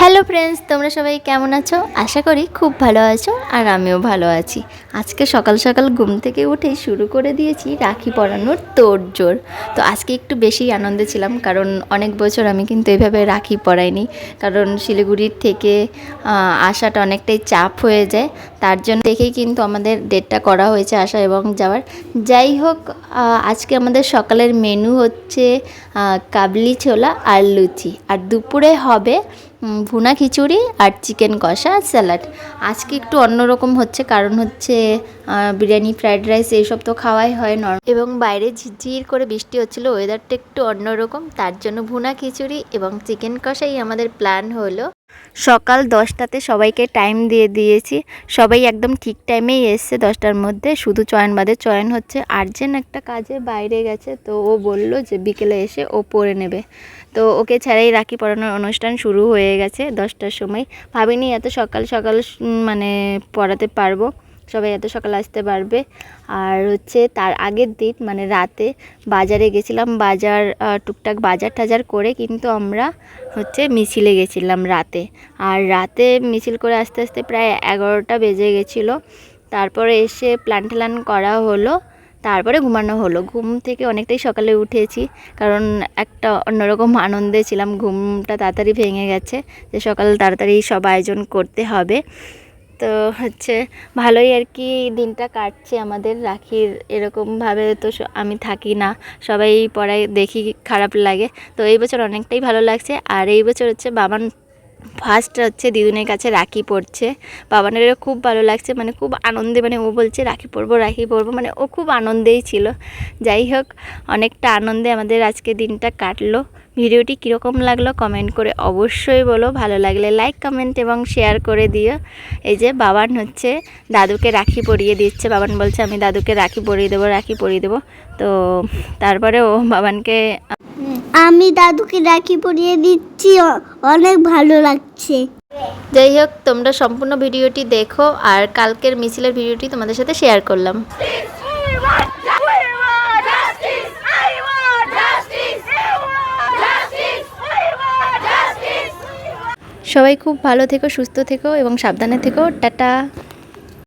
Hello friends, তোমরা সবাই কেমন আছো? আশা করি খুব ভালো আছো আর আমিও ভালো আছি। আজকে সকাল সকাল ঘুম থেকে উঠেই শুরু করে দিয়েছি রাখি পরানোর তোড়জোড়। তো আজকে একটু বেশি আনন্দে ছিলাম, কারণ অনেক বছর আমি কিন্তু এভাবে রাখি পরাইনি, কারণ শিলিগুড়ির থেকে আসাটা অনেকটাই চাপ হয়ে যায়। তার জন্য দেখেই কিন্তু আমাদের ডেটটা করা হয়েছে আসা এবং যাওয়ার। যাই হোক, আজকে আমাদের সকালের মেনু হচ্ছে কাবলি ছোলা আর লুচি, আর দুপুরে হবে ভুনা খিচুড়ি আর চিকেন কষা স্যালাড। আজকে একটু অন্যরকম হচ্ছে, কারণ হচ্ছে বিরিয়ানি, ফ্রাইড রাইস এইসব তো খাওয়াই হয় এবং বাইরে ঝিরঝির করে বৃষ্টি হচ্ছিলো, ওয়েদারটা একটু অন্যরকম। তার জন্য ভুনা খিচুড়ি এবং চিকেন কষাই আমাদের প্ল্যান হলো। সকাল 10টাতে সবাইকে টাইম দিয়ে দিয়েছি, সবাই একদম ঠিক টাইমেই এসছে 10টার মধ্যে। শুধু চয়ন বাদে, চয়ন হচ্ছে আর্জেন্ট একটা কাজে বাইরে গেছে, তো ও বলল যে বিকেলে এসে ও পরে নেবে। তো ওকে ছাড়াই রাখি পরানোর অনুষ্ঠান শুরু হয়ে গেছে 10টার সময়। ভাবিনি এত সকাল সকাল মানে পড়াতে পারবো, সবাই এত সকাল আসতে পারবে। আর হচ্ছে তার আগের দিন মানে রাতে বাজারে গেছিলাম, বাজার টুকটাক বাজার টাজার করে কিন্তু আমরা হচ্ছে মিছিলে গেছিলাম রাতে। আর রাতে মিছিল করে আস্তে আস্তে প্রায় 11টা বেজে গেছিলো। তারপরে এসে প্ল্যান ট্যান করা হলো, তারপরে ঘুমানো হলো। ঘুম থেকে অনেকটাই সকালে উঠেছি, কারণ একটা অন্যরকম আনন্দে ছিলাম। ঘুমটা তাড়াতাড়ি ভেঙে গেছে যে সকাল তাড়াতাড়ি সব আয়োজন করতে হবে। তো হচ্ছে ভালোই আর কি দিনটা কাটছে আমাদের। রাখির এরকমভাবে তো আমি থাকি না, সবাই পড়ায় দেখি খারাপ লাগে। তো এই বছর অনেকটাই ভালো লাগছে। আর এই বছর হচ্ছে বাবান ফার্স্ট হচ্ছে দিদুনের কাছে রাখি পড়ছে। বাবানেরও খুব ভালো লাগছে, মানে খুব আনন্দে, মানে ও বলছে রাখি পরবো, মানে ও খুব আনন্দেই ছিল। যাই হোক, অনেকটা আনন্দে আমাদের আজকে দিনটা কাটলো। ভিডিওটি কীরকম লাগলো কমেন্ট করে অবশ্যই বলো, ভালো লাগলে লাইক, কমেন্ট এবং শেয়ার করে দিও। এই যে বাবান হচ্ছে দাদুকে রাখি পরিয়ে দিচ্ছে, বাবান বলছে আমি দাদুকে রাখি পরিয়ে দেবো। তো তারপরে ও বাবানকে আমি দাদুকে রাখি পরিয়ে দিচ্ছি, অনেক ভালো লাগছে। যাই হোক, তোমরা সম্পূর্ণ ভিডিওটি দেখো, আর কালকের মিছিলের ভিডিওটি তোমাদের সাথে শেয়ার করলাম। সবাই খুব ভালো থেকো, সুস্থ থেকো এবং সাবধানে থেকো। টাটা।